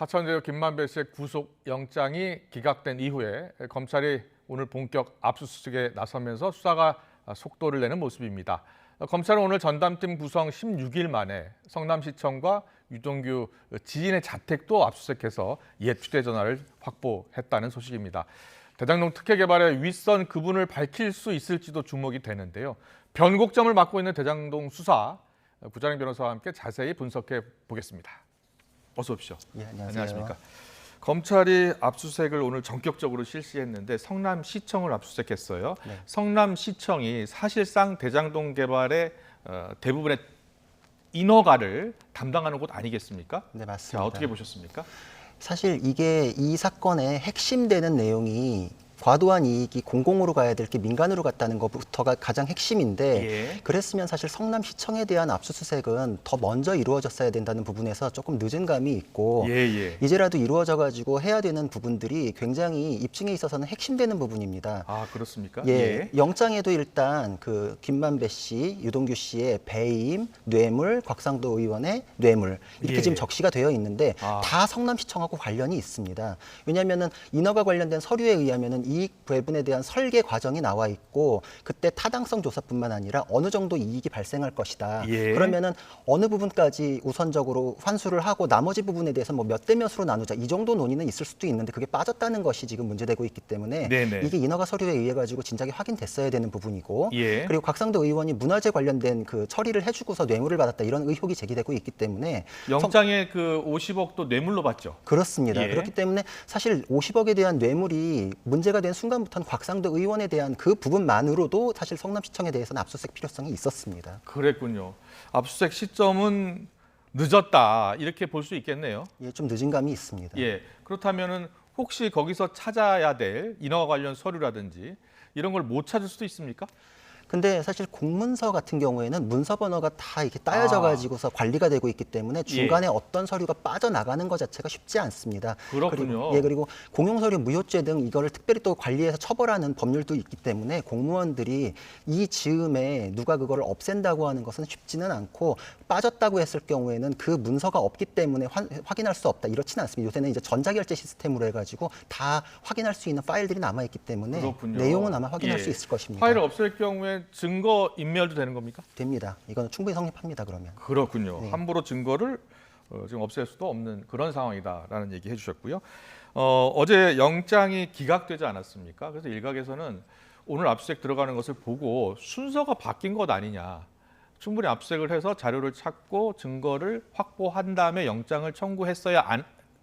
하천재료 김만배 씨의 구속영장이 기각된 이후에 검찰이 오늘 본격 압수수색에 나서면서 수사가 속도를 내는 모습입니다. 검찰은 오늘 전담팀 구성 16일 만에 성남시청과 유동규 지인의 자택도 압수수색해서 옛 휴대전화를 확보했다는 소식입니다. 대장동 특혜 개발의 윗선 그분을 밝힐 수 있을지도 주목이 되는데요. 변곡점을 맡고 있는 대장동 수사, 구자령 변호사와 함께 자세히 분석해 보겠습니다. 어서 오십시오. 예, 안녕하세요. 안녕하십니까. 검찰이 압수수색을 오늘 전격적으로 실시했는데 성남시청을 압수수색했어요. 네. 성남시청이 사실상 대장동 개발의 대부분의 인허가를 담당하는 곳 아니겠습니까? 네, 맞습니다. 자, 어떻게 보셨습니까? 사실 이게 이 사건의 핵심되는 내용이 과도한 이익이 공공으로 가야 될 게 민간으로 갔다는 것부터가 가장 핵심인데 예. 그랬으면 사실 성남시청에 대한 압수수색은 더 먼저 이루어졌어야 된다는 부분에서 조금 늦은 감이 있고 이제라도 이루어져 가지고 해야 되는 부분들이 굉장히 입증에 있어서는 핵심되는 부분입니다. 아, 그렇습니까? 예, 영장에도 일단 그 김만배 씨, 유동규 씨의 배임, 뇌물, 곽상도 의원의 뇌물 이렇게 예. 지금 적시가 되어 있는데 아. 다 성남시청하고 관련이 있습니다. 왜냐하면은 인허가 관련된 서류에 의하면은 이익 배분에 대한 설계 과정이 나와 있고 그때 타당성 조사뿐만 아니라 어느 정도 이익이 발생할 것이다. 예. 그러면은 어느 부분까지 우선적으로 환수를 하고 나머지 부분에 대해서 뭐 몇 대 몇으로 나누자 이 정도 논의는 있을 수도 있는데 그게 빠졌다는 것이 지금 문제되고 있기 때문에 네네. 이게 인허가 서류에 의해 가지고 진작에 확인됐어야 되는 부분이고 예. 그리고 곽상도 의원이 문화재 관련된 그 처리를 해주고서 뇌물을 받았다 이런 의혹이 제기되고 있기 때문에 영장에 그 50억도 뇌물로 받죠. 그렇습니다. 예. 그렇기 때문에 사실 50억에 대한 뇌물이 문제가 된 순간부터는 곽상도 의원에 대한 그 부분만으로도 사실 성남시청에 대해서는 압수수색 필요성이 있었습니다. 그랬군요. 압수수색 시점은 늦었다 이렇게 볼 수 있겠네요. 예, 좀 늦은 감이 있습니다. 예, 그렇다면은 혹시 거기서 찾아야 될 인허가 관련 서류라든지 이런 걸 못 찾을 수도 있습니까? 근데 사실 공문서 같은 경우에는 문서 번호가 다 이렇게 따여져 가지고서 관리가 되고 있기 때문에 중간에 어떤 서류가 빠져나가는 것 자체가 쉽지 않습니다. 그렇군요. 그리고 공용서류 무효죄 등 이거를 특별히 또 관리해서 처벌하는 법률도 있기 때문에 공무원들이 이 즈음에 누가 그거를 없앤다고 하는 것은 쉽지는 않고 빠졌다고 했을 경우에는 그 문서가 없기 때문에 확인할 수 없다. 이렇지는 않습니다. 요새는 이제 전자결제 시스템으로 해가지고 다 확인할 수 있는 파일들이 남아있기 때문에 그렇군요. 내용은 아마 확인할 예. 수 있을 것입니다. 파일을 없앨 경우에 증거 인멸도 되는 겁니까? 됩니다. 이거는 충분히 성립합니다. 그러면. 그렇군요. 네. 함부로 증거를 지금 없앨 수도 없는 그런 상황이다라는 얘기 해주셨고요. 어제 영장이 기각되지 않았습니까? 그래서 일각에서는 오늘 압수수색 들어가는 것을 보고 순서가 바뀐 것 아니냐. 충분히 압수수색을 해서 자료를 찾고 증거를 확보한 다음에 영장을 청구했어야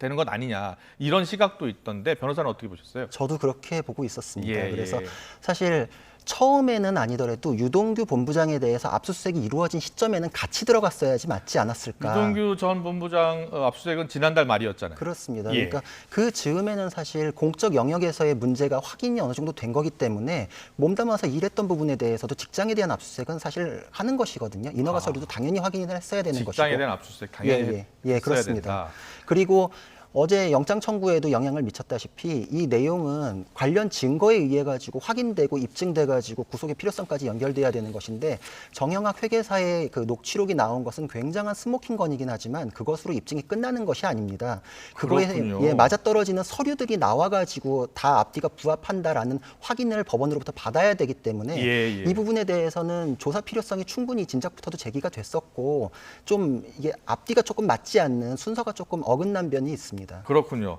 되는 것 아니냐. 이런 시각도 있던데 변호사는 어떻게 보셨어요? 저도 그렇게 보고 있었습니다. 예, 그래서 예. 사실 처음에는 아니더라도 유동규 본부장에 대해서 압수수색이 이루어진 시점에는 같이 들어갔어야지 맞지 않았을까. 유동규 전 본부장 압수수색은 지난달 말이었잖아요. 그렇습니다. 예. 그러니까 그 즈음에는 사실 공적 영역에서의 문제가 확인이 어느 정도 된 거기 때문에 몸담아서 일했던 부분에 대해서도 직장에 대한 압수수색은 사실 하는 것이거든요. 인허가 서류도 당연히 확인을 했어야 되는 것이고. 직장에 대한 압수수색 당연히 했어야 그렇습니다. 된다. 그리고 어제 영장 청구에도 영향을 미쳤다시피 이 내용은 관련 증거에 의해 가지고 확인되고 입증돼 가지고 구속의 필요성까지 연결돼야 되는 것인데 정영학 회계사의 그 녹취록이 나온 것은 굉장한 스모킹건이긴 하지만 그것으로 입증이 끝나는 것이 아닙니다. 그거에 그렇군요. 맞아떨어지는 서류들이 나와 가지고 다 앞뒤가 부합한다라는 확인을 법원으로부터 받아야 되기 때문에 이 부분에 대해서는 조사 필요성이 충분히 진작부터도 제기가 됐었고 좀 이게 앞뒤가 조금 맞지 않는 순서가 조금 어긋난 면이 있습니다. 그렇군요.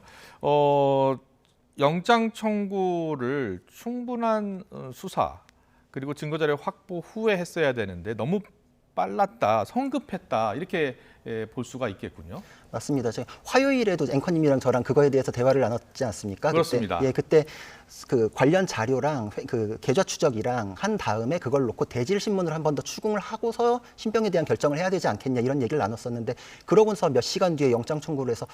영장 청구를 충분한 수사 그리고 증거자료 확보 후에 했어야 되는데 너무 빨랐다, 성급했다 이렇게 볼 수가 있겠군요. 맞습니다. 제가 화요일에도 앵커님이랑 저랑 그거에 대해서 대화를 나눴지 않습니까? 그렇습니다. 그때 그 관련 자료랑 그 계좌 추적이랑 한 다음에 그걸 놓고 대질 신문을 한 번 더 추궁을 하고서 신병에 대한 결정을 해야 되지 않겠냐 이런 얘기를 나눴었는데 그러고서 몇 시간 뒤에 영장 청구를 해서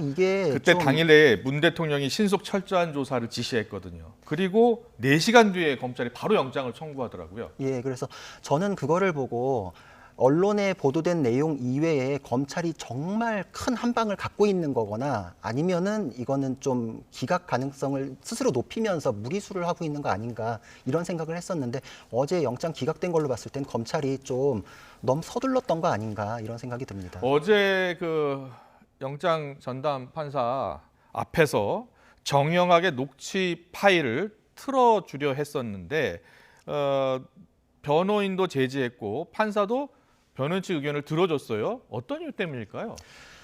이게 그때 좀 당일에 문 대통령이 신속 철저한 조사를 지시했거든요. 그리고 4시간 뒤에 검찰이 바로 영장을 청구하더라고요. 예, 그래서 저는 그거를 보고 언론에 보도된 내용 이외에 검찰이 정말 큰 한방을 갖고 있는 거거나 아니면은 이거는 좀 기각 가능성을 스스로 높이면서 무리수를 하고 있는 거 아닌가 이런 생각을 했었는데 어제 영장 기각된 걸로 봤을 땐 검찰이 좀 너무 서둘렀던 거 아닌가 이런 생각이 듭니다. 어제 그 영장 전담 판사 앞에서 정영학의 녹취 파일을 틀어주려 했었는데 변호인도 제지했고 판사도 변호인 측 의견을 들어줬어요. 어떤 이유 때문일까요?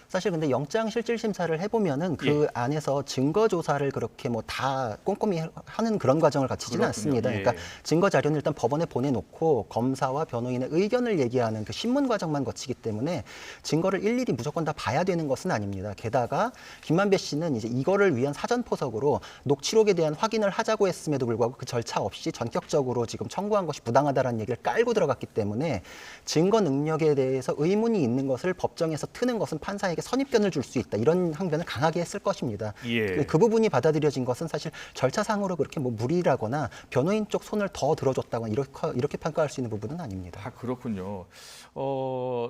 사실 근데 영장 실질 심사를 해보면은 그 안에서 증거 조사를 그렇게 뭐 다 꼼꼼히 하는 그런 과정을 거치지는 그렇군요. 않습니다. 예. 그러니까 증거 자료는 일단 법원에 보내놓고 검사와 변호인의 의견을 얘기하는 그 신문 과정만 거치기 때문에 증거를 일일이 무조건 다 봐야 되는 것은 아닙니다. 게다가 김만배 씨는 이제 이거를 위한 사전 포석으로 녹취록에 대한 확인을 하자고 했음에도 불구하고 그 절차 없이 전격적으로 지금 청구한 것이 부당하다라는 얘기를 깔고 들어갔기 때문에 증거 능력에 대해서 의문이 있는 것을 법정에서 트는 것은 판사에게 선입견을 줄 수 있다. 이런 항변을 강하게 했을 것입니다. 예. 그 부분이 받아들여진 것은 사실 절차상으로 그렇게 뭐 무리라거나 변호인 쪽 손을 더 들어줬다거나 이렇게 평가할 수 있는 부분은 아닙니다. 아, 그렇군요.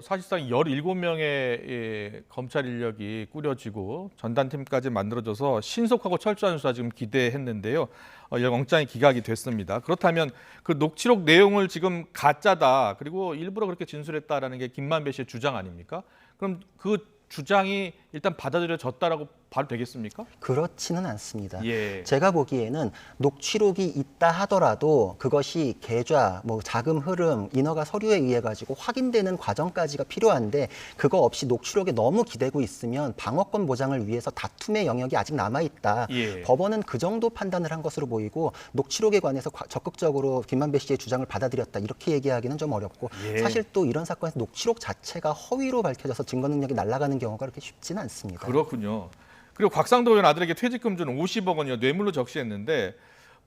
사실상 17명의 검찰 인력이 꾸려지고 전담팀까지 만들어져서 신속하고 철저한 수사 지금 기대했는데요. 영장이 기각이 됐습니다. 그렇다면 그 녹취록 내용을 지금 가짜다, 그리고 일부러 그렇게 진술했다라는 게 김만배 씨의 주장 아닙니까? 그럼 그 주장이 일단 받아들여졌다라고 봐도 되겠습니까? 그렇지는 않습니다. 예. 제가 보기에는 녹취록이 있다 하더라도 그것이 계좌, 뭐 자금 흐름, 인허가 서류에 의해 가지고 확인되는 과정까지가 필요한데 그거 없이 녹취록에 너무 기대고 있으면 방어권 보장을 위해서 다툼의 영역이 아직 남아 있다. 예. 법원은 그 정도 판단을 한 것으로 보이고 녹취록에 관해서 적극적으로 김만배 씨의 주장을 받아들였다 이렇게 얘기하기는 좀 어렵고 예. 사실 또 이런 사건에서 녹취록 자체가 허위로 밝혀져서 증거 능력이 날아가는 경우가 그렇게 쉽지는 않습니다. 그렇군요. 그리고 곽상도 의원 아들에게 퇴직금 준 50억 원이요 뇌물로 적시했는데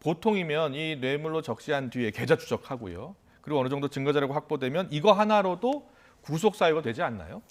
보통이면 이 뇌물로 적시한 뒤에 계좌 추적하고요. 그리고 어느 정도 증거 자료가 확보되면 이거 하나로도 구속 사유가 되지 않나요?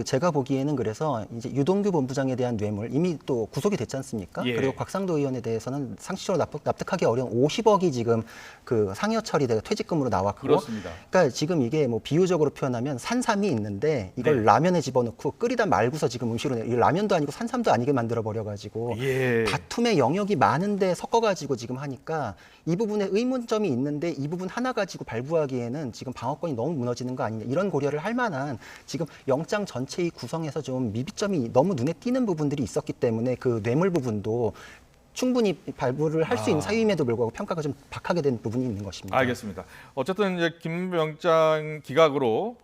제가 보기에는 그래서 이제 유동규 본부장에 대한 뇌물 이미 또 구속이 됐지 않습니까? 예. 그리고 곽상도 의원에 대해서는 상식적으로 납득하기 어려운 50억이 지금 그 상여 처리돼 퇴직금으로 나왔고, 그렇습니다. 그러니까 지금 이게 뭐 비유적으로 표현하면 산삼이 있는데 이걸 네. 라면에 집어넣고 끓이다 말고서 지금 음식으로 이 라면도 아니고 산삼도 아니게 만들어 버려가지고 예. 다툼의 영역이 많은데 섞어가지고 지금 하니까 이 부분에 의문점이 있는데 이 부분 하나 가지고 발부하기에는 지금 방어권이 너무 무너지는 거 아니냐 이런 고려를 할 만한 지금 영장 전체의 구성에서 좀 미비점이 너무 눈에 띄는 부분들이 있었기 때문에 그 뇌물 부분도 충분히 발부를 할 수 있는 사유임에도 불구하고 평가가 좀 박하게 된 부분이 있는 것입니다. 알겠습니다. 어쨌든 이제 김영장 기각으로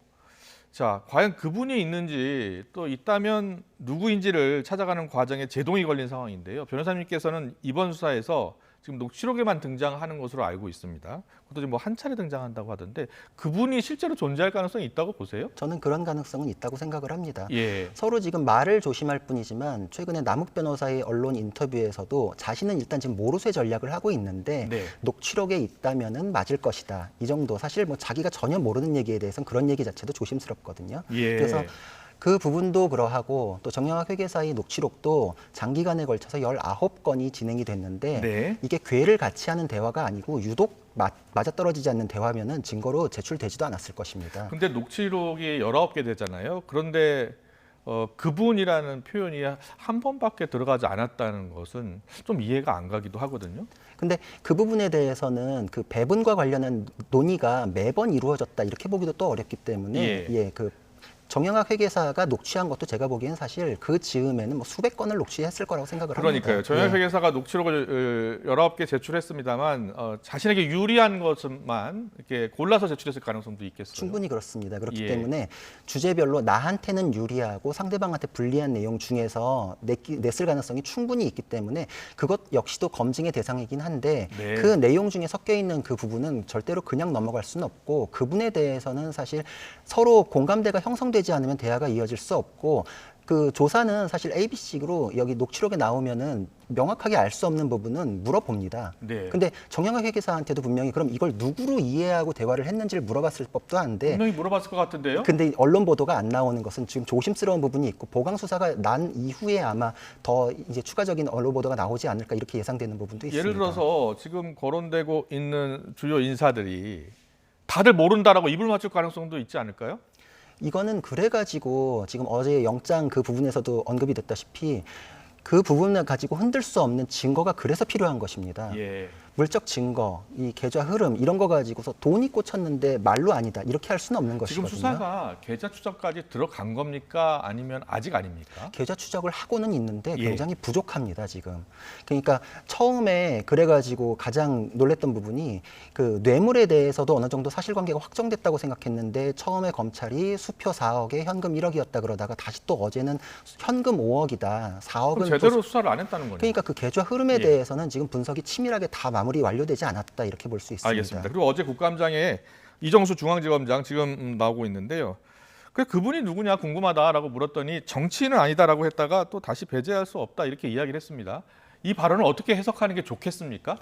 자, 과연 그분이 있는지 또 있다면 누구인지를 찾아가는 과정에 제동이 걸린 상황인데요. 변호사님께서는 이번 수사에서 지금 녹취록에만 등장하는 것으로 알고 있습니다. 그것도 지금 뭐 한 차례 등장한다고 하던데 그분이 실제로 존재할 가능성이 있다고 보세요? 저는 그런 가능성은 있다고 생각을 합니다. 예. 서로 지금 말을 조심할 뿐이지만 최근에 남욱 변호사의 언론 인터뷰에서도 자신은 일단 지금 모르쇠 전략을 하고 있는데 네. 녹취록에 있다면은 맞을 것이다. 이 정도. 사실 뭐 자기가 전혀 모르는 얘기에 대해서는 그런 얘기 자체도 조심스럽거든요. 예. 그래서 그 부분도 그러하고 또 정영학 회계사의 녹취록도 장기간에 걸쳐서 19건이 진행이 됐는데 네. 이게 궤를 같이 하는 대화가 아니고 유독 맞아떨어지지 않는 대화면은 증거로 제출되지도 않았을 것입니다. 근데 녹취록이 19개 되잖아요. 그런데 그분이라는 표현이 한 번밖에 들어가지 않았다는 것은 좀 이해가 안 가기도 하거든요. 근데 그 부분에 대해서는 그 배분과 관련한 논의가 매번 이루어졌다 이렇게 보기도 또 어렵기 때문에 그 정영학 회계사가 녹취한 것도 제가 보기엔 사실 그 즈음에는 뭐 수백 건을 녹취했을 거라고 생각을 그러니까요. 합니다. 정영학 회계사가 녹취록을 19개 제출했습니다만 자신에게 유리한 것만 이렇게 골라서 제출했을 가능성도 있겠어요. 충분히 그렇습니다. 그렇기 예. 때문에 주제별로 나한테는 유리하고 상대방한테 불리한 내용 중에서 냈을 가능성이 충분히 있기 때문에 그것 역시도 검증의 대상이긴 한데 네. 그 내용 중에 섞여 있는 그 부분은 절대로 그냥 넘어갈 수는 없고 그분에 대해서는 사실 서로 공감대가 형성되지 않으면 대화가 이어질 수 없고 그 조사는 사실 ABC로 여기 녹취록에 나오면은 명확하게 알 수 없는 부분은 물어봅니다. 네. 근데 정영학 회계사한테도 분명히 그럼 이걸 누구로 이해하고 대화를 했는지를 물어봤을 법도 한데 분명히 물어봤을 것 같은데요. 근데 언론 보도가 안 나오는 것은 지금 조심스러운 부분이 있고 보강 수사가 난 이후에 아마 더 이제 추가적인 언론 보도가 나오지 않을까 이렇게 예상되는 부분도 있습니다. 예를 들어서 지금 거론되고 있는 주요 인사들이 다들 모른다라고 입을 맞출 가능성도 있지 않을까요? 이거는 그래가지고 지금 어제 영장 그 부분에서도 언급이 됐다시피 그 부분을 가지고 흔들 수 없는 증거가 그래서 필요한 것입니다. 예. 물적 증거, 이 계좌 흐름 이런 거 가지고서 돈이 꽂혔는데 말로 아니다 이렇게 할 수는 없는 지금 것이거든요. 수사가 계좌 추적까지 들어간 겁니까? 아니면 아직 아닙니까? 계좌 추적을 하고는 있는데 예. 굉장히 부족합니다, 지금. 그러니까 처음에 그래가지고 가장 놀랬던 부분이 그 뇌물에 대해서도 어느 정도 사실관계가 확정됐다고 생각했는데 처음에 검찰이 수표 4억에 현금 1억이었다 그러다가 다시 또 어제는 현금 5억이다. 4억은 그럼 제대로 수사를 안 했다는 거네요. 그러니까 그 계좌 흐름에 예. 대해서는 지금 분석이 치밀하게 다 마무리 완료되지 않았다 이렇게 볼 수 있습니다. 알겠습니다. 그리고 어제 국감장에 이정수 중앙지검장 지금 나오고 있는데요. 그분이 누구냐 궁금하다라고 물었더니 정치인은 아니다라고 했다가 또 다시 배제할 수 없다 이렇게 이야기를 했습니다. 이 발언을 어떻게 해석하는 게 좋겠습니까?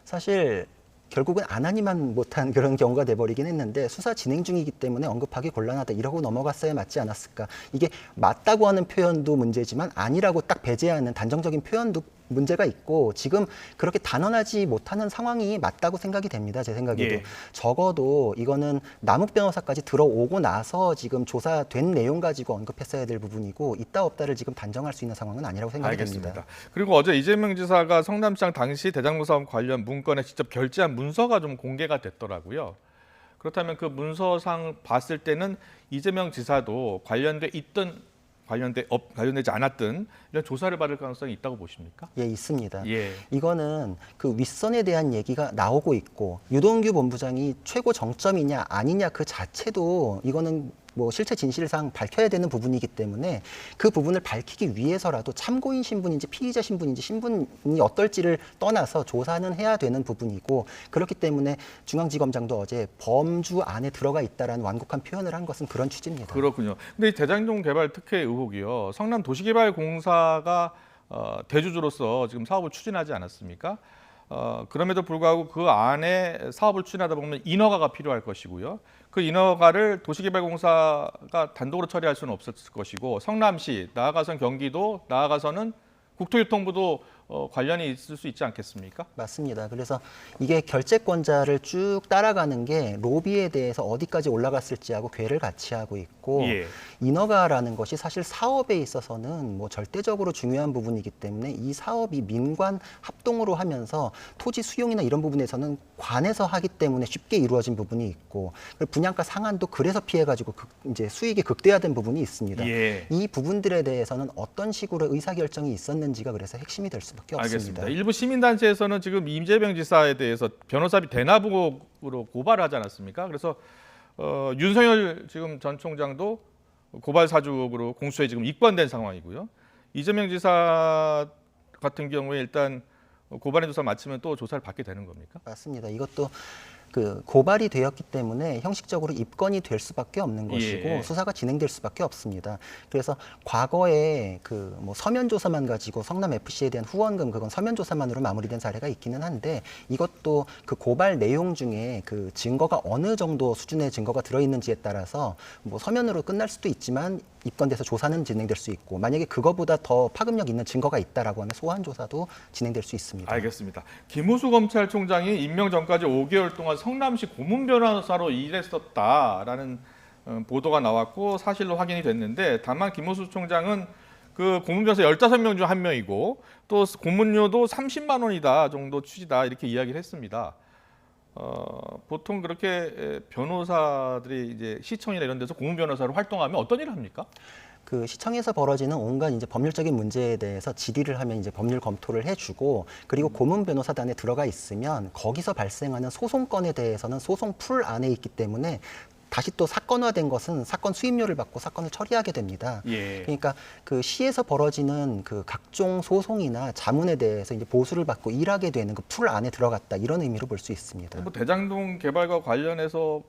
사실 결국은 안 하니만 못한 그런 경우가 돼버리긴 했는데 수사 진행 중이기 때문에 언급하기 곤란하다 이러고 넘어갔어야 맞지 않았을까. 이게 맞다고 하는 표현도 문제지만 아니라고 딱 배제하는 단정적인 표현도 문제가 있고 지금 그렇게 단언하지 못하는 상황이 맞다고 생각이 됩니다. 제 생각에도. 예. 적어도 이거는 남욱 변호사까지 들어오고 나서 지금 조사된 내용 가지고 언급했어야 될 부분이고 있다 없다를 지금 단정할 수 있는 상황은 아니라고 생각이 알겠습니다. 됩니다. 그리고 어제 이재명 지사가 성남시장 당시 대장동 사업 관련 문건에 직접 결재한 문서가 좀 공개가 됐더라고요. 그렇다면 그 문서상 봤을 때는 이재명 지사도 관련되지 않았던 이런 조사를 받을 가능성이 있다고 보십니까? 예, 있습니다. 예. 이거는 그 윗선에 대한 얘기가 나오고 있고 유동규 본부장이 최고 정점이냐 아니냐 그 자체도 이거는 뭐 실체 진실상 밝혀야 되는 부분이기 때문에 그 부분을 밝히기 위해서라도 참고인 신분인지 피의자 신분인지 신분이 어떨지를 떠나서 조사는 해야 되는 부분이고 그렇기 때문에 중앙지검장도 어제 범주 안에 들어가 있다라는 완곡한 표현을 한 것은 그런 취지입니다. 그렇군요. 근데 이 대장동 개발 특혜 의혹이요. 성남 도시개발공사가 대주주로서 지금 사업을 추진하지 않았습니까? 그럼에도 불구하고 그 안에 사업을 추진하다 보면 인허가가 필요할 것이고요. 그 인허가를 도시개발공사가 단독으로 처리할 수는 없었을 것이고 성남시, 나아가선 경기도, 나아가서는 국토교통부도 관련이 있을 수 있지 않겠습니까? 맞습니다. 그래서 이게 결재권자를 쭉 따라가는 게 로비에 대해서 어디까지 올라갔을지하고 궤를 같이 하고 있고 예. 인허가라는 것이 사실 사업에 있어서는 뭐 절대적으로 중요한 부분이기 때문에 이 사업이 민관 합동으로 하면서 토지 수용이나 이런 부분에서는 관에서 하기 때문에 쉽게 이루어진 부분이 있고 분양가 상한도 그래서 피해가지고 이제 수익이 극대화된 부분이 있습니다. 예. 이 부분들에 대해서는 어떤 식으로 의사결정이 있었는지가 그래서 핵심이 될 수밖에 없습니다. 알겠습니다. 일부 시민단체에서는 지금 이재명 지사에 대해서 변호사비 대납 의혹으로 고발을 하지 않았습니까? 그래서 윤석열 지금 전 총장도 고발 사주 의혹으로 공수처에 지금 입건된 상황이고요. 이재명 지사 같은 경우에 일단 고발인 조사 마치면 또 조사를 받게 되는 겁니까? 맞습니다. 이것도 그 고발이 되었기 때문에 형식적으로 입건이 될 수밖에 없는 것이고 예. 수사가 진행될 수밖에 없습니다. 그래서 과거에 그 뭐 서면 조사만 가지고 성남 FC에 대한 후원금 그건 서면 조사만으로 마무리된 사례가 있기는 한데 이것도 그 고발 내용 중에 그 증거가 어느 정도 수준의 증거가 들어 있는지에 따라서 뭐 서면으로 끝날 수도 있지만 입건돼서 조사는 진행될 수 있고 만약에 그거보다 더 파급력 있는 증거가 있다라고 하면 소환 조사도 진행될 수 있습니다. 알겠습니다. 김우수 검찰총장이 임명 전까지 5개월 동안 성남시 고문 변호사로 일했었다라는 보도가 나왔고 사실로 확인이 됐는데 다만 김우수 총장은 그 고문 변호사 15명 중 한 명이고 또 고문료도 30만 원이다 정도 취지다 이렇게 이야기를 했습니다. 보통 그렇게 변호사들이 이제 시청이나 이런 데서 고문 변호사로 활동하면 어떤 일을 합니까? 그 시청에서 벌어지는 온갖 이제 법률적인 문제에 대해서 질의를 하면 이제 법률 검토를 해주고 그리고 고문 변호사단에 들어가 있으면 거기서 발생하는 소송건에 대해서는 소송 풀 안에 있기 때문에 다시 또 사건화된 것은 사건 수임료를 받고 사건을 처리하게 됩니다. 예. 그러니까 그 시에서 벌어지는 그 각종 소송이나 자문에 대해서 이제 보수를 받고 일하게 되는 그 풀 안에 들어갔다 이런 의미로 볼 수 있습니다. 뭐 대장동 개발과 관련해서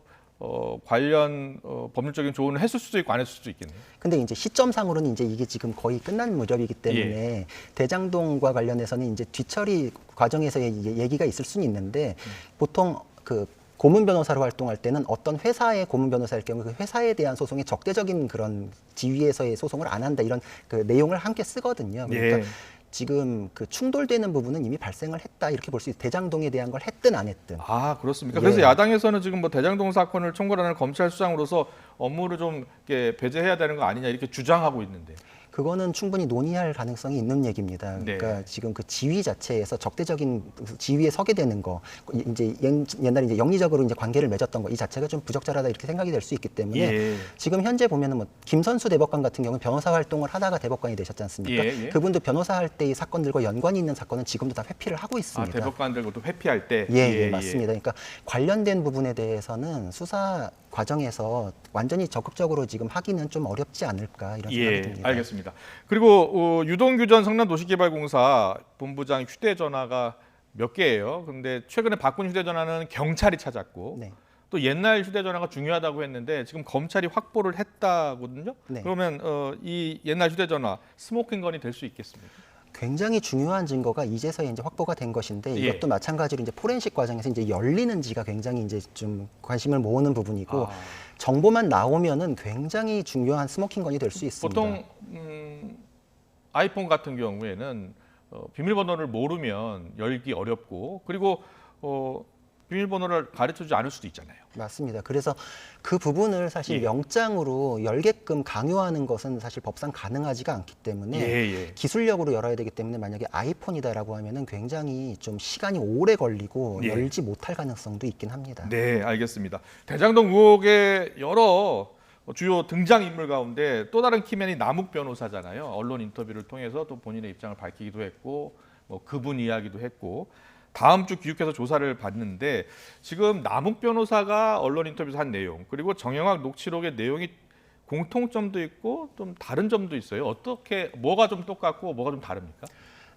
관련 법률적인 조언을 했을 수도 있고 안 했을 수도 있겠네요. 근데 이제 시점상으로는 이제 이게 지금 거의 끝난 무렵이기 때문에 대장동과 관련해서는 이제 뒤처리 과정에서의 얘기가 있을 수는 있는데 보통 그 고문 변호사로 활동할 때는 어떤 회사의 고문 변호사일 경우 그 회사에 대한 소송에 적대적인 그런 지위에서의 소송을 안 한다 이런 그 내용을 함께 쓰거든요. 그러니까 예. 지금 그 충돌되는 부분은 이미 발생을 했다 이렇게 볼 수 있어요. 대장동에 대한 걸 했든 안 했든. 아 그렇습니까? 예. 그래서 야당에서는 지금 뭐 대장동 사건을 총괄하는 검찰 수장으로서 업무를 좀 이렇게 배제해야 되는 거 아니냐 이렇게 주장하고 있는데. 그거는 충분히 논의할 가능성이 있는 얘기입니다. 네. 그러니까 지금 그 지위 자체에서 적대적인 지위에 서게 되는 거, 이제 옛날에 이제 영리적으로 이제 관계를 맺었던 거, 이 자체가 좀 부적절하다 이렇게 생각이 될 수 있기 때문에 예. 지금 현재 보면은 뭐 김선수 대법관 같은 경우는 변호사 활동을 하다가 대법관이 되셨지 않습니까? 예, 예. 그분도 변호사 할 때의 사건들과 연관이 있는 사건은 지금도 다 회피를 하고 아, 있습니다. 대법관들도 회피할 때. 예, 맞습니다. 그러니까 관련된 부분에 대해서는 수사 과정에서 완전히 적극적으로 지금 하기는 좀 어렵지 않을까 이런 생각이 예, 듭니다. 알겠습니다. 그리고 유동규 전 성남도시개발공사 본부장 휴대전화가 몇 개예요. 그런데 최근에 바꾼 휴대전화는 경찰이 찾았고 네. 또 옛날 휴대전화가 중요하다고 했는데 지금 검찰이 확보를 했다거든요. 네. 그러면 이 옛날 휴대전화 스모킹건이 될 수 있겠습니까? 굉장히 중요한 증거가 이제서야 이제 확보가 된 것인데 예. 이것도 마찬가지로 이제 포렌식 과정에서 이제 열리는지가 굉장히 이제 좀 관심을 모으는 부분이고 아. 정보만 나오면은 굉장히 중요한 스모킹건이 될 수 있습니다. 보통 아이폰 같은 경우에는 비밀번호를 모르면 열기 어렵고 그리고 비밀번호를 가르쳐주지 않을 수도 있잖아요. 맞습니다. 그래서 그 부분을 사실 예. 영장으로 열게끔 강요하는 것은 사실 법상 가능하지가 않기 때문에 예. 기술력으로 열어야 되기 때문에 만약에 아이폰이다라고 하면은 굉장히 좀 시간이 오래 걸리고 예. 열지 못할 가능성도 있긴 합니다. 네, 알겠습니다. 대장동 의혹의 여러 주요 등장 인물 가운데 또 다른 키맨이 남욱 변호사잖아요. 언론 인터뷰를 통해서 또 본인의 입장을 밝히기도 했고, 뭐 그분 이야기도 했고, 다음 주 귀국해서 조사를 받는데 지금 남욱 변호사가 언론 인터뷰에서 한 내용 그리고 정영학 녹취록의 내용이 공통점도 있고 좀 다른 점도 있어요. 어떻게 뭐가 좀 똑같고 뭐가 좀 다릅니까?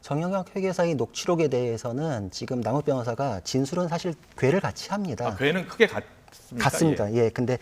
정영학 회계사의 녹취록에 대해서는 지금 남욱 변호사가 진술은 사실 궤를 같이 합니다. 아, 괴는 크게 같습니까? 같습니다. 예. 근데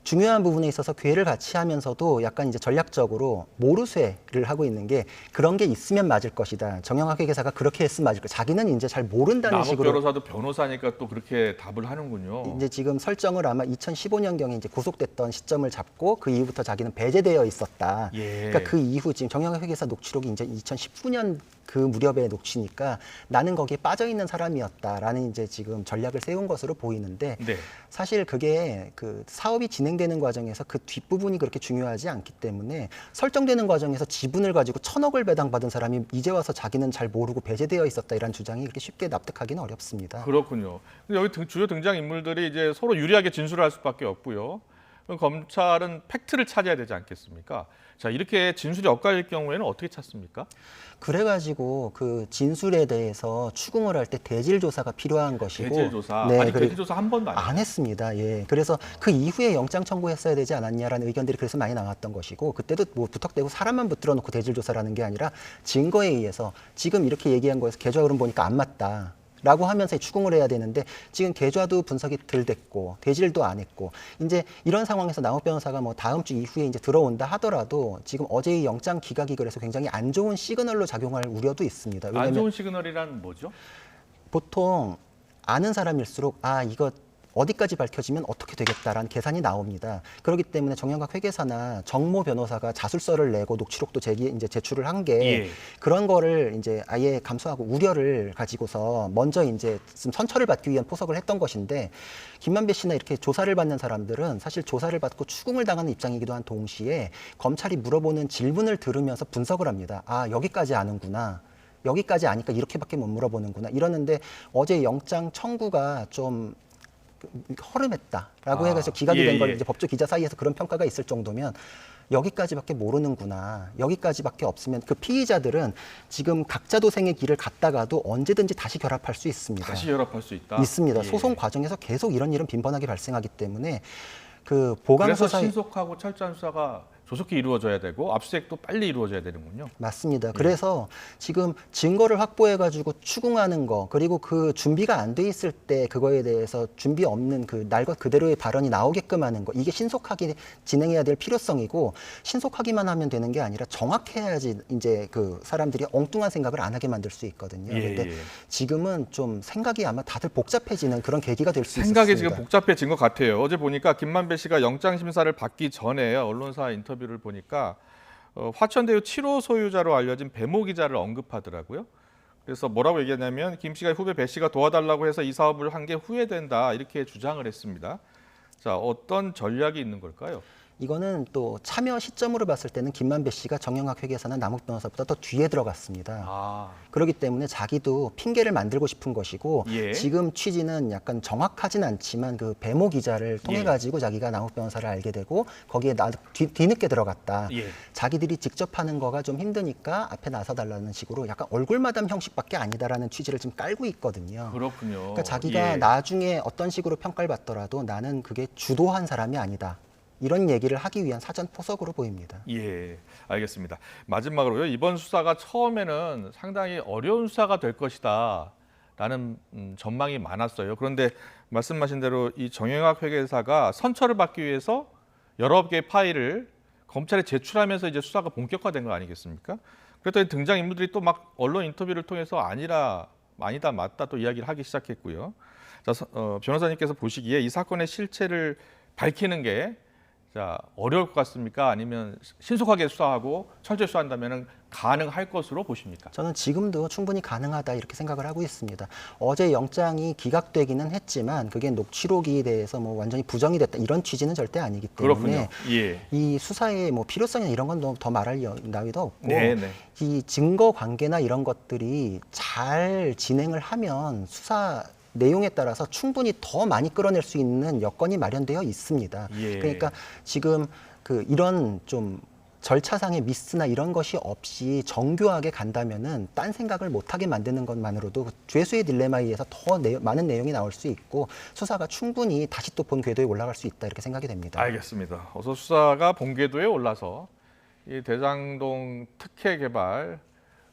중요한 부분에 있어서 궤를 같이 하면서도 약간 이제 전략적으로 모르쇠를 하고 있는 게 그런 게 있으면 맞을 것이다. 정영학 회계사가 그렇게 했으면 맞을 것. 자기는 이제 잘 모른다는 남욱 식으로 변호사도 변호사니까 또 그렇게 답을 하는군요. 이제 지금 설정을 아마 2015년경에 이제 구속됐던 시점을 잡고 그 이후부터 자기는 배제되어 있었다. 예. 그러니까 그 이후 지금 정영학 회계사 녹취록이 이제 2019년 그 무렵의 녹취니까 나는 거기에 빠져 있는 사람이었다라는 이제 지금 전략을 세운 것으로 보이는데 네. 사실 그게 그 사업이 진행되는 과정에서 그 뒷부분이 그렇게 중요하지 않기 때문에 설정되는 과정에서 지분을 가지고 1,000억을 배당받은 사람이 이제 와서 자기는 잘 모르고 배제되어 있었다 이런 주장이 그렇게 쉽게 납득하기는 어렵습니다. 그렇군요. 근데 여기 주요 등장 인물들이 이제 서로 유리하게 진술을 할 수밖에 없고요. 그럼 검찰은 팩트를 찾아야 되지 않겠습니까? 자, 이렇게 진술이 엇갈릴 경우에는 어떻게 찾습니까? 그래가지고 그 진술에 대해서 추궁을 할 때 대질 조사가 필요한 것이고 대질 조사. 네, 아직 그리고 대질 조사 한 번도 안 안 했습니다. 예. 그래서 그 이후에 영장 청구했어야 되지 않았냐라는 의견들이 그래서 많이 나왔던 것이고 그때도 뭐 부탁되고 사람만 붙들어 놓고 대질 조사라는 게 아니라 증거에 의해서 지금 이렇게 얘기한 거에서 계좌 흐름 보니까 안 맞다. 라고 하면서 추궁을 해야 되는데 지금 계좌도 분석이 덜 됐고 대질도 안 했고 이제 이런 상황에서 남욱 변호사가 뭐 다음 주 이후에 이제 들어온다 하더라도 지금 어제의 영장 기각이 그래서 굉장히 안 좋은 시그널로 작용할 우려도 있습니다. 안 왜냐하면 좋은 시그널이란 뭐죠? 보통 아는 사람일수록 아 이거 어디까지 밝혀지면 어떻게 되겠다라는 계산이 나옵니다. 그렇기 때문에 정영학 회계사나 정모 변호사가 자술서를 내고 녹취록도 이제 제출을 한 게 예. 그런 거를 이제 아예 감수하고 우려를 가지고서 먼저 이제 좀 선처를 받기 위한 포석을 했던 것인데 김만배 씨나 이렇게 조사를 받는 사람들은 사실 조사를 받고 추궁을 당하는 입장이기도 한 동시에 검찰이 물어보는 질문을 들으면서 분석을 합니다. 아 여기까지 아는구나. 여기까지 아니까 이렇게밖에 못 물어보는구나. 이러는데 어제 영장 청구가 좀 허름했다라고 해서 기각이 된 걸 이제 법조 기자 사이에서 그런 평가가 있을 정도면 여기까지밖에 모르는구나. 여기까지밖에 없으면 그 피의자들은 지금 각자 도생의 길을 갔다가도 언제든지 다시 결합할 수 있습니다. 다시 결합할 수 있다. 있습니다. 예. 소송 과정에서 계속 이런 일은 빈번하게 발생하기 때문에 그 그래서 보강 수사에 신속하고 철저한 수사가 조속히 이루어져야 되고 압수수색도 빨리 이루어져야 되는군요. 맞습니다. 그래서 지금 증거를 확보해가지고 추궁하는 거 그리고 그 준비가 안 돼 있을 때 그거에 대해서 준비 없는 그 날 것 그대로의 발언이 나오게끔 하는 거 이게 신속하게 진행해야 될 필요성이고 신속하기만 하면 되는 게 아니라 정확해야지 이제 그 사람들이 엉뚱한 생각을 안 하게 만들 수 있거든요. 그런데 지금은 좀 생각이 아마 다들 복잡해지는 그런 계기가 될 수 있습니다. 생각이 지금 복잡해진 것 같아요. 어제 보니까 김만배 씨가 영장 심사를 받기 전에 언론사 인터뷰를 보니까 화천대유 7호 소유자로 알려진 배모 기자를 언급하더라고요. 그래서 뭐라고 얘기했냐면 김 씨가 후배 배 씨가 도와달라고 해서 이 사업을 한 게 후회된다 이렇게 주장을 했습니다. 자, 어떤 전략이 있는 걸까요? 이거는 또 참여 시점으로 봤을 때는 김만배 씨가 정영학 회계사나 남욱 변호사보다 더 뒤에 들어갔습니다. 아, 그렇기 때문에 자기도 핑계를 만들고 싶은 것이고 예. 지금 취지는 약간 정확하진 않지만 그 배모 기자를 통해 예. 가지고 자기가 남욱 변호사를 알게 되고 거기에 뒤늦게 들어갔다. 예. 자기들이 직접 하는 거가 좀 힘드니까 앞에 나서달라는 식으로 약간 얼굴마담 형식밖에 아니다라는 취지를 지금 깔고 있거든요. 그렇군요. 그러니까 자기가 예. 나중에 어떤 식으로 평가를 받더라도 나는 그게 주도한 사람이 아니다. 이런 얘기를 하기 위한 사전 포석으로 보입니다. 예, 알겠습니다. 마지막으로요. 이번 수사가 처음에는 상당히 어려운 수사가 될 것이다라는 전망이 많았어요. 그런데 말씀하신 대로 이 정영학 회계사가 선처를 받기 위해서 여러 개의 파일을 검찰에 제출하면서 이제 수사가 본격화된 거 아니겠습니까? 그랬더니 등장 인물들이 또 막 언론 인터뷰를 통해서 아니다, 맞다 또 이야기를 하기 시작했고요. 자, 변호사님께서 보시기에 이 사건의 실체를 밝히는 게 어려울 것 같습니까? 아니면 신속하게 수사하고 철저히 수사한다면 가능할 것으로 보십니까? 저는 지금도 충분히 가능하다 이렇게 생각을 하고 있습니다. 어제 영장이 기각되기는 했지만 그게 녹취록에 대해서 뭐 완전히 부정이 됐다 이런 취지는 절대 아니기 때문에 그렇군요. 예. 이 수사의 뭐 필요성이나 이런 건 더 말할 나위도 없고 네, 네. 이 증거 관계나 이런 것들이 잘 진행을 하면 수사 내용에 따라서 충분히 더 많이 끌어낼 수 있는 여건이 마련되어 있습니다. 예. 그러니까 지금 이런 좀 절차상의 미스나 이런 것이 없이 정교하게 간다면은 딴 생각을 못하게 만드는 것만으로도 죄수의 딜레마에 의해서 더 많은 내용이 나올 수 있고 수사가 충분히 다시 또 본 궤도에 올라갈 수 있다 이렇게 생각이 됩니다. 알겠습니다. 어서 수사가 본궤도에 올라서 이 대장동 특혜 개발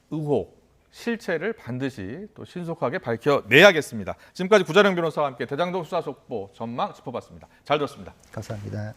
의혹 실체를 반드시 또 신속하게 밝혀내야겠습니다. 지금까지 구자령 변호사와 함께 대장동 수사 속보 전망 짚어봤습니다. 잘 들었습니다. 감사합니다.